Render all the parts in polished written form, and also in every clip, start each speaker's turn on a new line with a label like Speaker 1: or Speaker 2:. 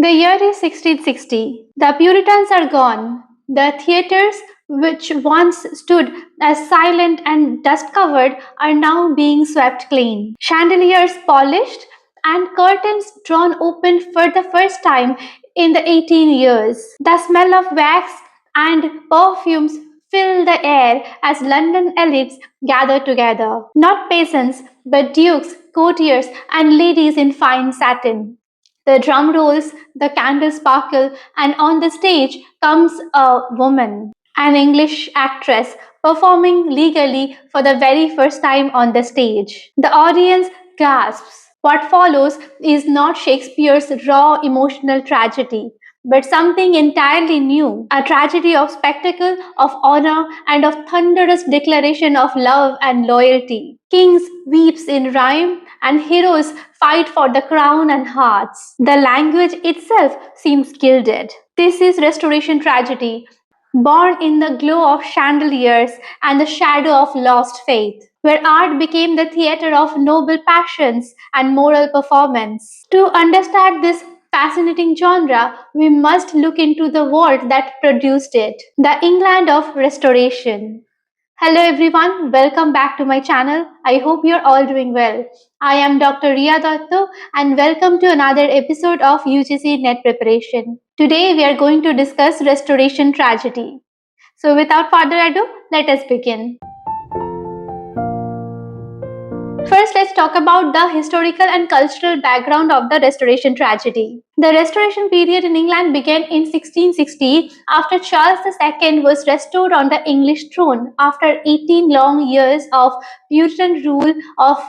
Speaker 1: The year is 1660. The Puritans are gone. The theatres, which once stood as silent and dust covered, are now being swept clean. Chandeliers polished and curtains drawn open for the first time in the 18 years. The smell of wax and perfumes fill the air as London elites gather together. Not peasants, but dukes, courtiers, and ladies in fine satin. The drum rolls, the candles sparkle, and on the stage comes a woman, an English actress, performing legally for the very first time on the stage. The audience gasps. What follows is not Shakespeare's raw emotional tragedy, but something entirely new, a tragedy of spectacle, of honor, and of thunderous declaration of love and loyalty. Kings weeps in rhyme, and heroes fight for the crown and hearts. The language itself seems gilded. This is Restoration tragedy, born in the glow of chandeliers and the shadow of lost faith, where art became the theatre of noble passions and moral performance. To understand this fascinating genre, we must look into the world that produced it, the England of Restoration. Hello everyone, welcome back to my channel. I hope you're all doing well. I am Dr. Riya Datto and welcome to another episode of UGC Net Preparation. Today we are going to discuss Restoration tragedy. So without further ado, let us begin. First, let's talk about the historical and cultural background of the Restoration tragedy. The Restoration period in England began in 1660 after Charles II was restored on the English throne after 18 long years of Puritan rule, of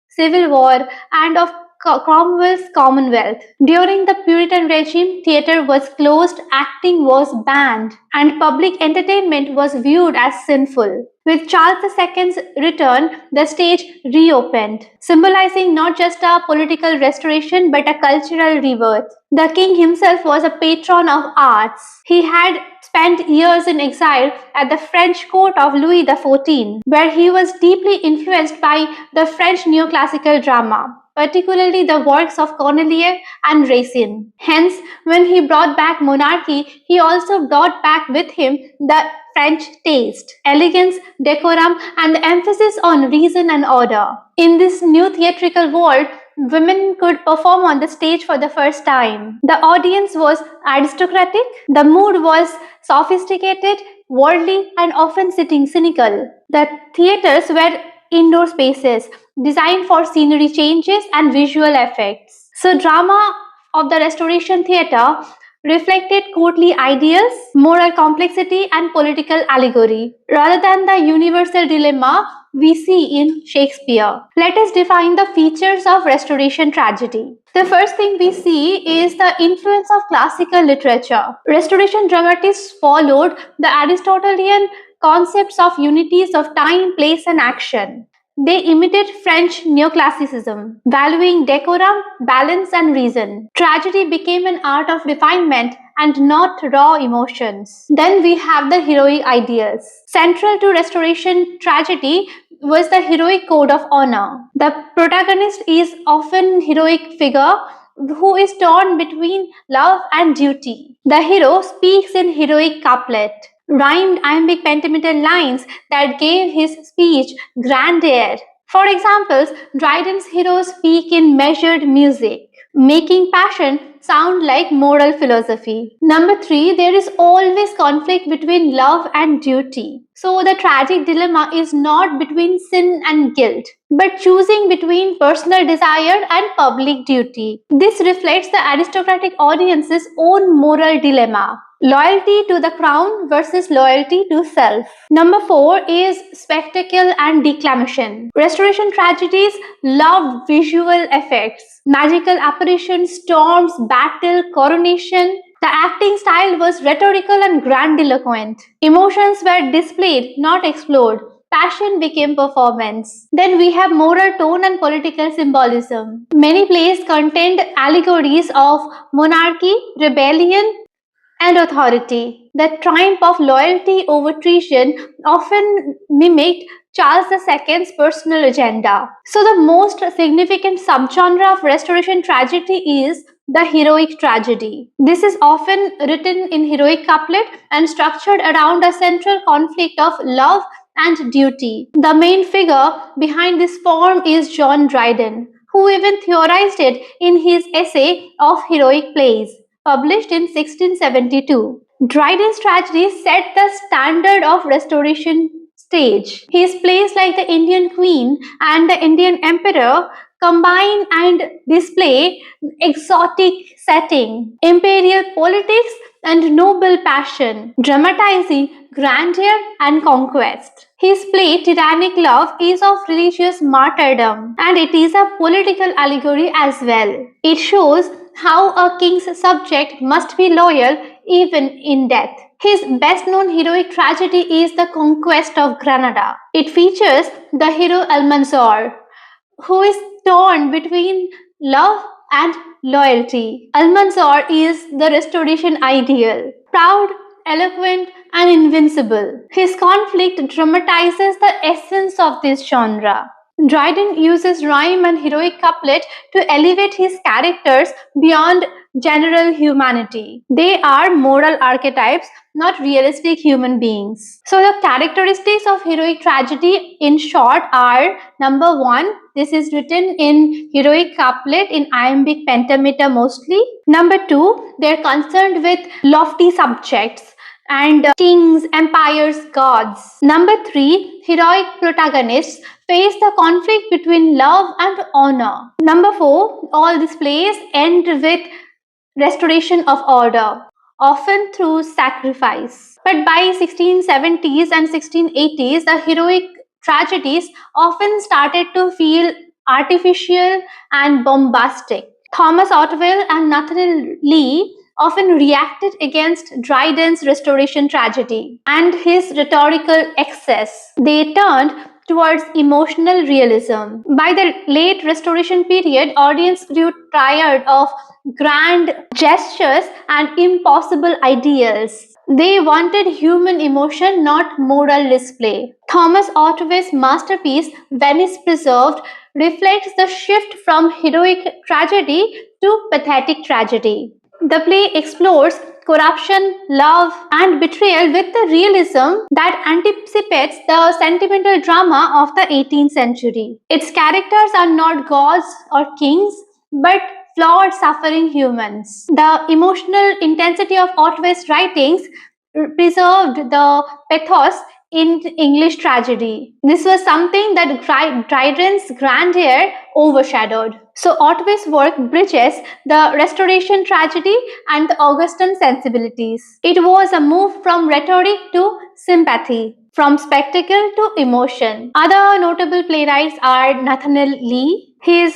Speaker 1: civil war, and of Cromwell's Commonwealth. During the Puritan regime, theatre was closed, acting was banned, and public entertainment was viewed as sinful. With Charles II's return, the stage reopened, symbolizing not just a political restoration but a cultural rebirth. The king himself was a patron of arts. He had spent years in exile at the French court of Louis XIV, where he was deeply influenced by the French neoclassical drama, particularly the works of Corneille and Racine. Hence, when he brought back monarchy, he also brought back with him the French taste, elegance, decorum, and the emphasis on reason and order. In this new theatrical world, women could perform on the stage for the first time. The audience was aristocratic, the mood was sophisticated, worldly, and often cynical. The theatres were indoor spaces designed for scenery changes and visual effects. So, drama of the Restoration theatre reflected courtly ideals, moral complexity, and political allegory, rather than the universal dilemma we see in Shakespeare. Let us define the features of Restoration tragedy. The first thing we see is the influence of classical literature. Restoration dramatists followed the Aristotelian concepts of unities of time, place, and action. They imitated French neoclassicism, valuing decorum, balance, and reason. Tragedy became an art of refinement and not raw emotions. Then we have the heroic ideals. Central to Restoration tragedy was the heroic code of honor. The protagonist is often heroic figure who is torn between love and duty. The hero speaks in heroic couplet, rhymed iambic pentameter lines that gave his speech grandeur. For example, Dryden's heroes speak in measured music, making passion sound like moral philosophy. Number 3, there is always conflict between love and duty. So the tragic dilemma is not between sin and guilt, but choosing between personal desire and public duty. This reflects the aristocratic audience's own moral dilemma. Loyalty to the crown versus loyalty to self. Number 4 is spectacle and declamation. Restoration tragedies loved visual effects, magical apparitions, storms, battle, coronation. The acting style was rhetorical and grandiloquent. Emotions were displayed, not explored. Passion became performance. Then we have moral tone and political symbolism. Many plays contained allegories of monarchy, rebellion, and authority. The triumph of loyalty over treason often mimicked Charles II's personal agenda. So the most significant subgenre of Restoration tragedy is the heroic tragedy. This is often written in heroic couplet and structured around a central conflict of love and duty. The main figure behind this form is John Dryden, who even theorized it in his essay of heroic plays, published in 1672. Dryden's tragedy set the standard of Restoration stage. His plays like The Indian Queen and The Indian Emperor combine and display exotic setting, imperial politics, and noble passion, dramatizing grandeur and conquest. His play Tyrannic Love is of religious martyrdom, and it is a political allegory as well. It shows how a king's subject must be loyal even in death. His best known heroic tragedy is The Conquest of Granada. It features the hero Almanzor, who is torn between love and loyalty. Almanzor is the Restoration ideal, proud, eloquent, and invincible. His conflict dramatizes the essence of this genre. Dryden uses rhyme and heroic couplet to elevate his characters beyond general humanity. They are moral archetypes, not realistic human beings. So, the characteristics of heroic tragedy in short are: number one, this is written in heroic couplet in iambic pentameter mostly. Number two, they're concerned with lofty subjects and kings, empires, gods. Number three, heroic protagonists face the conflict between love and honor. Number four, all these plays end with restoration of order, often through sacrifice. But by 1670s and 1680s, the heroic tragedies often started to feel artificial and bombastic. Thomas Otwell and Nathaniel Lee often reacted against Dryden's Restoration tragedy and his rhetorical excess. They turned towards emotional realism. By the late Restoration period, audience grew tired of grand gestures and impossible ideals. They wanted human emotion, not moral display. Thomas Otway's masterpiece, Venice Preserved, reflects the shift from heroic tragedy to pathetic tragedy. The play explores corruption, love, and betrayal with the realism that anticipates the sentimental drama of the 18th century. Its characters are not gods or kings, but flawed, suffering humans. The emotional intensity of Otway's writings preserved the pathos in English tragedy. This was something that Dryden's grandeur overshadowed. So Otway's work bridges the Restoration tragedy and the Augustan sensibilities. It was a move from rhetoric to sympathy, from spectacle to emotion. Other notable playwrights are Nathaniel Lee.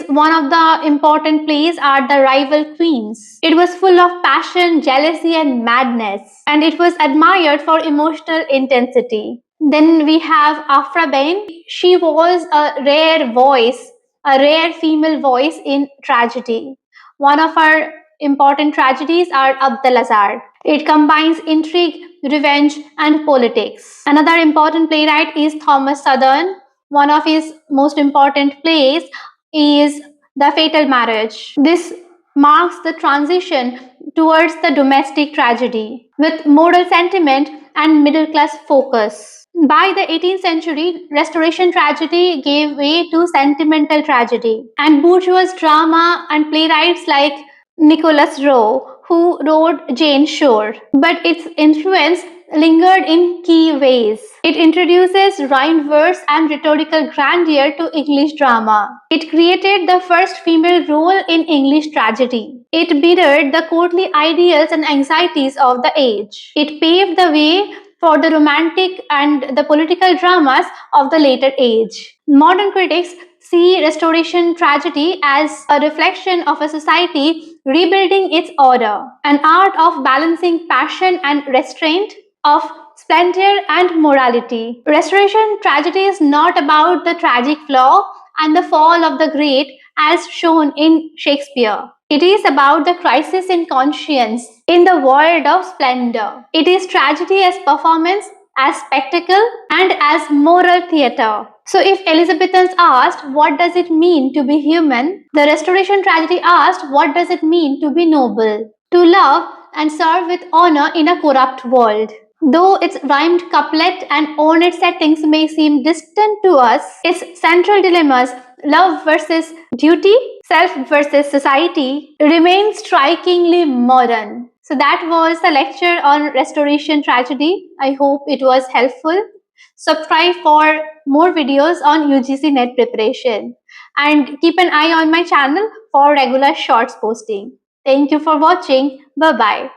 Speaker 1: One of the important plays are The Rival Queens. It was full of passion, jealousy, and madness, and it was admired for emotional intensity. Then we have Afra Bain. She was a rare voice, a rare female voice in tragedy. One of her important tragedies are Abdalazar. It combines intrigue, revenge, and politics. Another important playwright is Thomas Southern. One of his most important plays is The Fatal Marriage. This marks the transition towards the domestic tragedy with moral sentiment and middle class focus. By the 18th century, Restoration tragedy gave way to sentimental tragedy, and bourgeois drama and playwrights like Nicholas Rowe, who wrote Jane Shore. But its influence lingered in key ways. It introduces rhymed verse and rhetorical grandeur to English drama. It created the first female role in English tragedy. It mirrored the courtly ideals and anxieties of the age. It paved the way for the romantic and the political dramas of the later age. Modern critics see Restoration tragedy as a reflection of a society rebuilding its order, an art of balancing passion and restraint, of splendor and morality. Restoration tragedy is not about the tragic flaw and the fall of the great as shown in Shakespeare. It is about the crisis in conscience in the world of splendor. It is tragedy as performance, as spectacle, and as moral theatre. So, if Elizabethans asked, what does it mean to be human? The Restoration tragedy asked, what does it mean to be noble? To love and serve with honor in a corrupt world. Though its rhymed couplet and ornate settings may seem distant to us, its central dilemmas, love versus duty, self versus society, remain strikingly modern. So that was the lecture on Restoration tragedy. I hope it was helpful. Subscribe for more videos on UGC NET preparation and keep an eye on my channel for regular shorts posting. Thank you for watching. Bye bye.